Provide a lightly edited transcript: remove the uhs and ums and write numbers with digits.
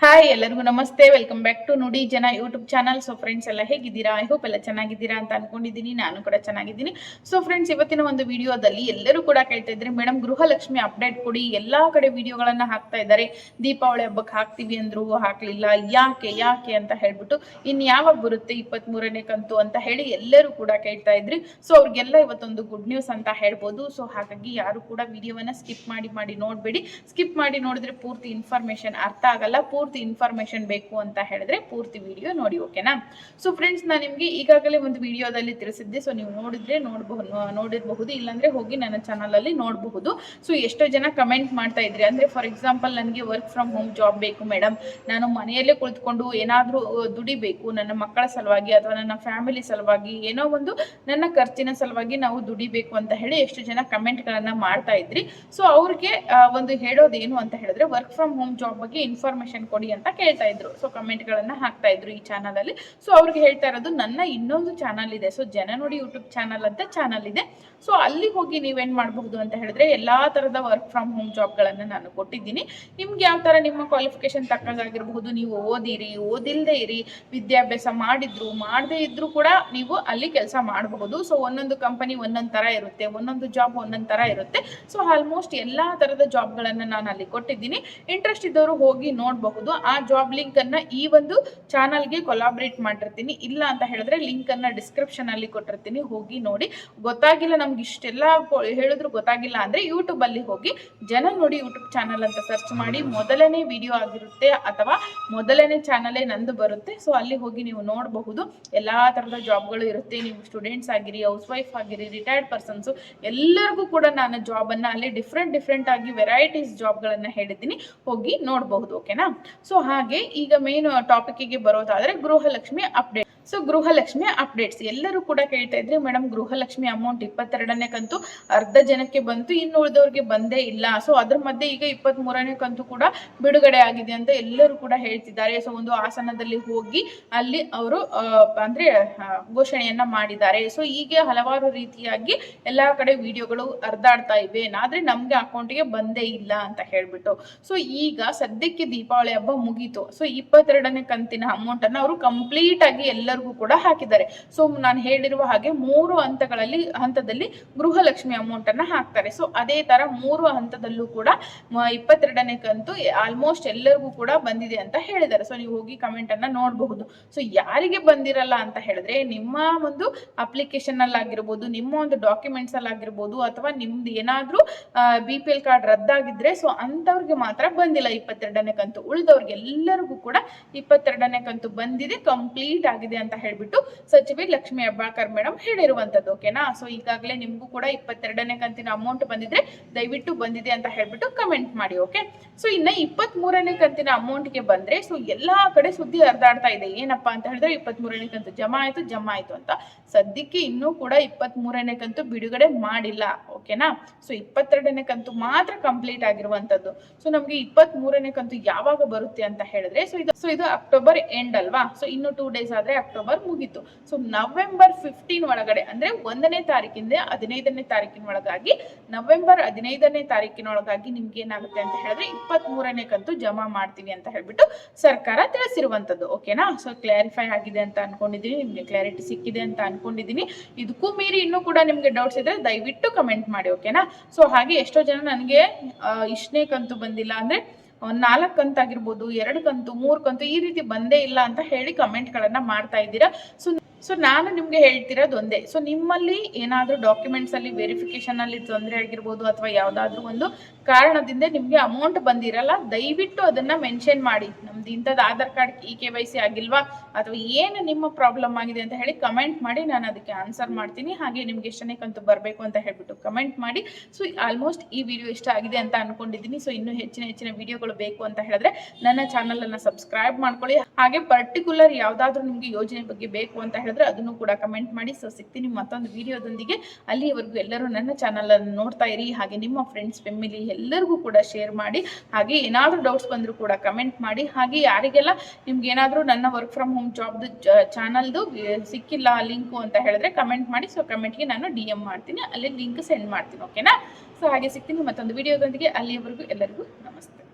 Hi ಎಲ್ಲರಿಗೂ ನಮಸ್ತೆ. Welcome back to ನುಡಿ ಜನ ಯೂಟ್ಯೂಬ್ ಚಾನಲ್. ಸೊ ಫ್ರೆಂಡ್ಸ್ ಎಲ್ಲ ಹೇಗಿದ್ದೀರಾ? ಐ ಹೋಪ್ ಎಲ್ಲ ಚೆನ್ನಾಗಿದ್ದೀರಾ ಅಂತ ಅನ್ಕೊಂಡಿದ್ದೀನಿ. ನಾನು ಕೂಡ ಚೆನ್ನಾಗಿದ್ದೀನಿ. ಸೊ ಫ್ರೆಂಡ್ಸ್, ಇವತ್ತಿನ ಒಂದು ವಿಡಿಯೋದಲ್ಲಿ ಎಲ್ಲರೂ ಕೂಡ ಕೇಳ್ತಾ ಇದ್ರೆ, ಮೇಡಮ್ ಗೃಹಲಕ್ಷ್ಮಿ ಅಪ್ಡೇಟ್ ಕೊಡಿ, ಎಲ್ಲಾ ಕಡೆ ವಿಡಿಯೋಗಳನ್ನ ಹಾಕ್ತಾ ಇದ್ದಾರೆ, ದೀಪಾವಳಿ ಹಬ್ಬಕ್ಕೆ ಹಾಕ್ತೀವಿ ಅಂದ್ರು ಹಾಕ್ಲಿಲ್ಲ, ಯಾಕೆ ಅಂತ ಹೇಳ್ಬಿಟ್ಟು ಇನ್ ಯಾವಾಗ ಬರುತ್ತೆ 23ನೇ ಕಂತು ಅಂತ ಹೇಳಿ ಎಲ್ಲರೂ ಕೂಡ ಕೇಳ್ತಾ ಇದ್ರಿ. ಸೊ ಅವ್ರಿಗೆಲ್ಲ ಇವತ್ತೊಂದು ಗುಡ್ ನ್ಯೂಸ್ ಅಂತ ಹೇಳ್ಬೋದು. ಸೊ ಹಾಗಾಗಿ ಯಾರು ಕೂಡ ವಿಡಿಯೋವನ್ನ ಸ್ಕಿಪ್ ಮಾಡಿ ನೋಡ್ಬೇಡಿ. ಸ್ಕಿಪ್ ಮಾಡಿ ನೋಡಿದ್ರೆ ಪೂರ್ತಿ ಇನ್ಫಾರ್ಮೇಶನ್ ಅರ್ಥ ಆಗಲ್ಲ. ಪೂರ್ತಿ ಇನ್ಫಾರ್ಮೇಶನ್ ಬೇಕು ಅಂತ ಹೇಳಿದ್ರೆ ಪೂರ್ತಿ ವಿಡಿಯೋ ನೋಡಿ, ಓಕೆನಾ? ಸೊ ಫ್ರೆಂಡ್ಸ್, ನಾನು ನಿಮ್ಗೆ ಈಗಾಗಲೇ ಒಂದು ವಿಡಿಯೋದಲ್ಲಿ ತಿಳಿಸಿದ್ದೆ. ಸೊ ನೀವು ನೋಡಿರಬಹುದು, ಇಲ್ಲಾಂದ್ರೆ ಹೋಗಿ ನನ್ನ ಚಾನಲ್ ಅಲ್ಲಿ ನೋಡಬಹುದು. ಸೊ ಎಷ್ಟೋ ಜನ ಕಮೆಂಟ್ ಮಾಡ್ತಾ ಇದ್ರಿ, ಅಂದ್ರೆ ಫಾರ್ ಎಕ್ಸಾಂಪಲ್ ನನಗೆ ವರ್ಕ್ ಫ್ರಮ್ ಹೋಮ್ ಜಾಬ್ ಬೇಕು ಮೇಡಮ್, ನಾನು ಮನೆಯಲ್ಲೇ ಕುಳಿತುಕೊಂಡು ಏನಾದ್ರೂ ದುಡಿಬೇಕು ನನ್ನ ಮಕ್ಕಳ ಸಲುವಾಗಿ ಅಥವಾ ನನ್ನ ಫ್ಯಾಮಿಲಿ ಸಲುವಾಗಿ, ಏನೋ ಒಂದು ನನ್ನ ಖರ್ಚಿನ ಸಲುವಾಗಿ ನಾವು ದುಡಿಬೇಕು ಅಂತ ಹೇಳಿ ಎಷ್ಟು ಜನ ಕಮೆಂಟ್ ಗಳನ್ನ ಮಾಡ್ತಾ ಇದ್ರಿ. ಸೊ ಅವ್ರಿಗೆ ಒಂದು ಹೇಳೋದೇನು ಅಂತ ಹೇಳಿದ್ರೆ, ವರ್ಕ್ ಫ್ರಮ್ ಹೋಮ್ ಜಾಬ್ ಬಗ್ಗೆ ಇನ್ಫಾರ್ಮೇಶನ್ ಕೊಡಿ ಅಂತ ಕೇಳ್ತಾ ಇದ್ರು. ಸೊ ಕಮೆಂಟ್ ಗಳನ್ನ ಹಾಕ್ತಾ ಇದ್ರು ಈ ಚಾನಲ್ ಅಲ್ಲಿ. ಸೊ ಅವ್ರಿಗೆ ಹೇಳ್ತಾ ಇರೋದು, ನನ್ನ ಇನ್ನೊಂದು ಚಾನಲ್ ಇದೆ, ಸೊ ಜನ ನೋಡಿ ಯೂಟ್ಯೂಬ್ ಚಾನಲ್ ಅಂತ ಚಾನಲ್ ಇದೆ. ಸೊ ಅಲ್ಲಿ ಹೋಗಿ ನೀವೇನ್ ಮಾಡಬಹುದು ಅಂತ ಹೇಳಿದ್ರೆ, ಎಲ್ಲಾ ತರದ ವರ್ಕ್ ಫ್ರಮ್ ಹೋಮ್ ಜಾಬ್ ಗಳನ್ನ ನಾನು ಕೊಟ್ಟಿದ್ದೀನಿ. ನಿಮ್ಗೆ ಯಾವ ತರ ನಿಮ್ಮ ಕ್ವಾಲಿಫಿಕೇಶನ್ ತಕ್ಕಾಗಿರಬಹುದು, ನೀವು ಓದಿರಿ ಓದಿಲ್ದೇ ಇರಿ, ವಿದ್ಯಾಭ್ಯಾಸ ಮಾಡಿದ್ರು ಮಾಡದೇ ಇದ್ರು ಕೂಡ ನೀವು ಅಲ್ಲಿ ಕೆಲಸ ಮಾಡಬಹುದು. ಸೊ ಒಂದೊಂದು ಕಂಪನಿ ಒಂದೊಂದ್ ತರ ಇರುತ್ತೆ, ಒಂದೊಂದು ಜಾಬ್ ಒಂದೊಂದ್ ತರ ಇರುತ್ತೆ. ಸೊ ಆಲ್ಮೋಸ್ಟ್ ಎಲ್ಲಾ ತರದ ಜಾಬ್ ಗಳನ್ನ ನಾನು ಅಲ್ಲಿ ಕೊಟ್ಟಿದ್ದೀನಿ. ಇಂಟ್ರೆಸ್ಟ್ ಇದ್ದವರು ಹೋಗಿ ನೋಡಬಹುದು. ಆ ಜಾಬ್ ಲಿಂಕ್ ಅನ್ನ ಈ ಒಂದು ಚಾನಲ್ಗೆ ಕೊಲಾಬ್ರೇಟ್ ಮಾಡಿರ್ತೀನಿ. ಇಲ್ಲ ಅಂತ ಹೇಳಿದ್ರೆ ಲಿಂಕ್ ಅನ್ನ ಡಿಸ್ಕ್ರಿಪ್ಷನ್ ಅಲ್ಲಿ ಕೊಟ್ಟಿರ್ತೀನಿ, ಹೋಗಿ ನೋಡಿ. ಗೊತ್ತಾಗಿಲ್ಲ, ನಮ್ಗೆ ಇಷ್ಟೆಲ್ಲ ಹೇಳಿದ್ರು ಗೊತ್ತಾಗಿಲ್ಲ ಅಂದ್ರೆ ಯೂಟ್ಯೂಬ್ ಅಲ್ಲಿ ಹೋಗಿ ಜನ ನೋಡಿ ಯೂಟ್ಯೂಬ್ ಚಾನಲ್ ಅಂತ ಸರ್ಚ್ ಮಾಡಿ, ಮೊದಲನೇ ವಿಡಿಯೋ ಆಗಿರುತ್ತೆ ಅಥವಾ ಮೊದಲನೇ ಚಾನಲೇ ನಂದು ಬರುತ್ತೆ. ಸೊ ಅಲ್ಲಿ ಹೋಗಿ ನೀವು ನೋಡಬಹುದು. ಎಲ್ಲಾ ತರದ ಜಾಬ್ಗಳು ಇರುತ್ತೆ. ನೀವು ಸ್ಟೂಡೆಂಟ್ಸ್ ಆಗಿರಿ, ಹೌಸ್ ವೈಫ್ ಆಗಿರಿ, ರಿಟೈರ್ಡ್ ಪರ್ಸನ್ಸ್, ಎಲ್ಲರಿಗೂ ಕೂಡ ನಾನು ಜಾಬ್ ಅನ್ನ ಅಲ್ಲಿ ಡಿಫ್ರೆಂಟ್ ಆಗಿ ವೆರೈಟೀಸ್ ಜಾಬ್ ಗಳನ್ನ ಹೇಳಿದ್ದೀನಿ, ಹೋಗಿ ನೋಡಬಹುದು, ಓಕೆನಾ? ಸೊ ಹಾಗೆ ಈಗ ಮೇನ್ ಟಾಪಿಕ್ಗೆ ಬರೋದಾದ್ರೆ Gruhalakshmi update. So Gruhalakshmi updates ಎಲ್ಲರೂ ಕೂಡ ಕೇಳ್ತಾ ಇದ್ರೆ, ಮೇಡಮ್ ಗೃಹಲಕ್ಷ್ಮಿ ಅಮೌಂಟ್ 22ನೇ ಕಂತು ಅರ್ಧ ಜನಕ್ಕೆ ಬಂತು, ಇನ್ನು ಉಳಿದವ್ರಿಗೆ ಬಂದೇ ಇಲ್ಲ. ಸೊ ಅದ್ರ ಮಧ್ಯೆ ಈಗ 23ನೇ ಕಂತು ಕೂಡ ಬಿಡುಗಡೆ ಆಗಿದೆ ಅಂತ ಎಲ್ಲರೂ ಕೂಡ ಹೇಳ್ತಿದ್ದಾರೆ. ಸೊ ಒಂದು ಹಾಸನದಲ್ಲಿ ಹೋಗಿ ಅಲ್ಲಿ ಅವರು ಅಂದ್ರೆ ಘೋಷಣೆಯನ್ನ ಮಾಡಿದ್ದಾರೆ. ಸೊ ಹೀಗೆ ಹಲವಾರು ರೀತಿಯಾಗಿ ಎಲ್ಲಾ ಕಡೆ ವಿಡಿಯೋಗಳು ಹರಿದಾಡ್ತಾ ಇವೆ, ಆದ್ರೆ ನಮ್ಗೆ ಅಕೌಂಟ್ಗೆ ಬಂದೇ ಇಲ್ಲ ಅಂತ ಹೇಳ್ಬಿಟ್ಟು. ಸೊ ಈಗ ಸದ್ಯಕ್ಕೆ ದೀಪಾವಳಿ ಹಬ್ಬ ಮುಗೀತು. ಸೊ 22ನೇ ಕಂತಿನ ಅಮೌಂಟ್ ಅನ್ನ ಅವರು ಕಂಪ್ಲೀಟ್ ಆಗಿ ಎಲ್ಲರಿಗೂ ಕೂಡ ಹಾಕಿದ್ದಾರೆ. ಸೊ ನಾನು ಹೇಳಿರುವ ಹಾಗೆ 3 ಹಂತದಲ್ಲಿ ಗೃಹಲಕ್ಷ್ಮಿ ಅಮೌಂಟ್ ಅನ್ನ ಹಾಕ್ತಾರೆ. ಸೊ ಅದೇ ತರ 3 ಹಂತದಲ್ಲೂ ಕೂಡ 22ನೇ ಕಂತು ಆಲ್ಮೋಸ್ಟ್ ಎಲ್ಲರಿಗೂ ಕೂಡ ಬಂದಿದೆ ಅಂತ ಹೇಳಿದ್ದಾರೆ. ಸೊ ನೀವು ಹೋಗಿ ಕಮೆಂಟ್ ಅನ್ನ ನೋಡಬಹುದು. ಸೊ ಯಾರಿಗೆ ಬಂದಿರಲ್ಲ ಅಂತ ಹೇಳಿದ್ರೆ, ನಿಮ್ಮ ಒಂದು ಅಪ್ಲಿಕೇಶನ್ ಅಲ್ಲಿ ಆಗಿರ್ಬೋದು, ನಿಮ್ಮ ಒಂದು ಡಾಕ್ಯುಮೆಂಟ್ಸ್ ಅಲ್ಲಿ ಆಗಿರ್ಬೋದು, ಅಥವಾ ನಿಮ್ದು ಏನಾದ್ರೂ BPL ಕಾರ್ಡ್ ರದ್ದಾಗಿದ್ರೆ ಸೊ ಅಂತವ್ರಿಗೆ ಮಾತ್ರ ಬಂದಿಲ್ಲ 22ನೇ ಕಂತು. ಉಳಿದವ್ರಿಗೆ ಎಲ್ಲರಿಗೂ ಕೂಡ 22ನೇ ಕಂತು ಬಂದಿದೆ, ಕಂಪ್ಲೀಟ್ ಆಗಿದೆ ಅಂತ ಹೇಳ್ಬಿಟ್ಟು ಸಚಿವೆ ಲಕ್ಷ್ಮಿ ಹೆಬ್ಬಾಳ್ಕರ್ ಮೇಡಮ್ ಹೇಳಿರುವಂತದ್ದು, ಓಕೆನಾ? ಸೊ ಈಗಾಗಲೇ ನಿಮ್ಗೂ ಕೂಡ 22ನೇ ಕಂತಿನ ಅಮೌಂಟ್ ಬಂದಿದ್ರೆ ದಯವಿಟ್ಟು ಬಂದಿದೆ ಅಂತ ಹೇಳ್ಬಿಟ್ಟು ಕಮೆಂಟ್ ಮಾಡಿ, ಓಕೆ? ಸೊ ಇನ್ನ 23ನೇ ಕಂತಿನ ಅಮೌಂಟ್ಗೆ ಬಂದ್ರೆ, ಸೊ ಎಲ್ಲಾ ಕಡೆ ಸುದ್ದಿ ಹರಿದಾಡ್ತಾ ಇದೆ. ಏನಪ್ಪಾ ಅಂತ ಹೇಳಿದ್ರೆ, 23ನೇ ಕಂತು ಜಮಾ ಆಯ್ತು ಅಂತ. ಸದ್ಯಕ್ಕೆ ಇನ್ನೂ ಕೂಡ 23ನೇ ಕಂತು ಬಿಡುಗಡೆ ಮಾಡಿಲ್ಲ, ಓಕೆನಾ? ಸೊ 22ನೇ ಕಂತು ಮಾತ್ರ ಕಂಪ್ಲೀಟ್ ಆಗಿರುವಂತದ್ದು. ಸೊ ನಮ್ಗೆ 23ನೇ ಕಂತು ಯಾವಾಗ ಬರುತ್ತೆ ಅಂತ ಹೇಳಿದ್ರೆ, ಸೊ ಇದು ಅಕ್ಟೋಬರ್ ಎಂಡ್ ಅಲ್ವಾ? ಸೊ ಇನ್ನು 2 ಡೇಸ್ ಆದ್ರೆ ಅಕ್ಟೋಬರ್ ಮುಗೀತು. ಸೊ ನವೆಂಬರ್ 15 ಒಳಗಡೆ, ಅಂದ್ರೆ 1ನೇ ತಾರೀಕಿಂದ 15ನೇ ತಾರೀಕಿನ ಒಳಗಾಗಿ, ನವೆಂಬರ್ 15ನೇ ತಾರೀಕಿನೊಳಗಾಗಿ ನಿಮ್ಗೆ ಏನಾಗುತ್ತೆ ಅಂತ ಹೇಳಿದ್ರೆ 23ನೇ ಕಂತು ಜಮಾ ಮಾಡ್ತೀವಿ ಅಂತ ಹೇಳ್ಬಿಟ್ಟು ಸರ್ಕಾರ ತಿಳಿಸಿರುವಂತದ್ದು, ಓಕೆನಾ? ಸೊ ಕ್ಲಾರಿಫೈ ಆಗಿದೆ ಅಂತ ಅನ್ಕೊಂಡಿದೀನಿ, ನಿಮ್ಗೆ ಕ್ಲಾರಿಟಿ ಸಿಕ್ಕಿದೆ ಅಂತ ಅನ್ಕೊಂಡಿದೀನಿ. ಇದಕ್ಕೂ ಮೀರಿ ಇನ್ನೂ ಕೂಡ ನಿಮ್ಗೆ ಡೌಟ್ಸ್ ಇದ್ರೆ ದಯವಿಟ್ಟು ಕಮೆಂಟ್ ಮಾಡಿ, ಓಕೆನಾ? ಸೊ ಹಾಗೆ ಎಷ್ಟೋ ಜನ ನನಗೆ ಇಷ್ಟನೇ ಕಂತು ಬಂದಿಲ್ಲ, ಅಂದ್ರೆ 4 ಕಂತು ಆಗಿರ್ಬೋದು, 2 ಕಂತು, 3 ಕಂತು, ಈ ರೀತಿ ಬಂದೇ ಇಲ್ಲ ಅಂತ ಹೇಳಿ ಕಮೆಂಟ್ ಗಳನ್ನ ಮಾಡ್ತಾ ಇದ್ದೀರಾ. ಸೊ ನಾನು ನಿಮ್ಗೆ ಹೇಳ್ತಿರೋದು ಒಂದೇ, ಸೊ ನಿಮ್ಮಲ್ಲಿ ಏನಾದ್ರೂ ಡಾಕ್ಯುಮೆಂಟ್ಸ್ ಅಲ್ಲಿ ವೆರಿಫಿಕೇಶನ್ ಅಲ್ಲಿ ತೊಂದರೆ ಆಗಿರ್ಬೋದು, ಅಥವಾ ಯಾವ್ದಾದ್ರು ಒಂದು ಕಾರಣದಿಂದ ನಿಮ್ಗೆ ಅಮೌಂಟ್ ಬಂದಿರಲ್ಲ, ದಯವಿಟ್ಟು ಅದನ್ನ ಮೆನ್ಷನ್ ಮಾಡಿ. ನಮ್ದು ಇಂಥದ್ದು ಆಧಾರ್ ಕಾರ್ಡ್ KYC ಆಗಿಲ್ವಾ, ಅಥವಾ ಏನು ನಿಮ್ಮ ಪ್ರಾಬ್ಲಮ್ ಆಗಿದೆ ಅಂತ ಹೇಳಿ ಕಮೆಂಟ್ ಮಾಡಿ, ನಾನು ಅದಕ್ಕೆ ಆನ್ಸರ್ ಮಾಡ್ತೀನಿ. ಹಾಗೆ ನಿಮ್ಗೆ ಎಷ್ಟನೇ ಕಂತು ಬರಬೇಕು ಅಂತ ಹೇಳ್ಬಿಟ್ಟು ಕಮೆಂಟ್ ಮಾಡಿ. ಸೊ ಆಲ್ಮೋಸ್ಟ್ ಈ ವಿಡಿಯೋ ಇಷ್ಟ ಆಗಿದೆ ಅಂತ ಅನ್ಕೊಂಡಿದ್ದೀನಿ. ಸೊ ಇನ್ನೂ ಹೆಚ್ಚಿನ ವಿಡಿಯೋಗಳು ಬೇಕು ಅಂತ ಹೇಳಿದ್ರೆ ನನ್ನ ಚಾನಲ್ ಅನ್ನ ಸಬ್ಸ್ಕ್ರೈಬ್ ಮಾಡ್ಕೊಳ್ಳಿ. ಹಾಗೆ ಪರ್ಟಿಕ್ಯುಲರ್ ಯಾವ್ದಾದ್ರು ನಿಮ್ಗೆ ಯೋಜನೆ ಬಗ್ಗೆ ಬೇಕು ಅಂತ ಹೇಳಿದ್ರೆ ಅದನ್ನು ಕೂಡ ಕಮೆಂಟ್ ಮಾಡಿ. ಸೊ ಸಿಗ್ತೀನಿ ಮತ್ತೊಂದು ವಿಡಿಯೋದೊಂದಿಗೆ. ಅಲ್ಲಿವರೆಗೂ ಎಲ್ಲರೂ ನನ್ನ ಚಾನಲ್ ಅನ್ನು ನೋಡ್ತಾ ಇರಿ. ಹಾಗೆ ನಿಮ್ಮ ಫ್ರೆಂಡ್ಸ್ ಫ್ಯಾಮಿಲಿ ಎಲ್ಲರಿಗೂ ಕೂಡ ಶೇರ್ ಮಾಡಿ. ಹಾಗೆ ಏನಾದರೂ ಡೌಟ್ಸ್ ಬಂದರೂ ಕೂಡ ಕಮೆಂಟ್ ಮಾಡಿ. ಹಾಗೆ ಯಾರಿಗೆಲ್ಲ ನಿಮ್ಗೆ ಏನಾದರೂ ನನ್ನ ವರ್ಕ್ ಫ್ರಮ್ ಹೋಮ್ ಜಾಬ್ದು ಚಾನಲ್ದು ಸಿಕ್ಕಿಲ್ಲ ಲಿಂಕು ಅಂತ ಹೇಳಿದ್ರೆ ಕಮೆಂಟ್ ಮಾಡಿ. ಸೊ ಕಮೆಂಟ್ಗೆ ನಾನು DM ಮಾಡ್ತೀನಿ, ಅಲ್ಲಿ ಲಿಂಕ್ ಸೆಂಡ್ ಮಾಡ್ತೀನಿ, ಓಕೆನಾ? ಸೊ ಹಾಗೆ ಸಿಗ್ತೀನಿ ಮತ್ತೊಂದು ವಿಡಿಯೋದೊಂದಿಗೆ. ಅಲ್ಲಿಯವರೆಗೂ ಎಲ್ಲರಿಗೂ ನಮಸ್ತೆ.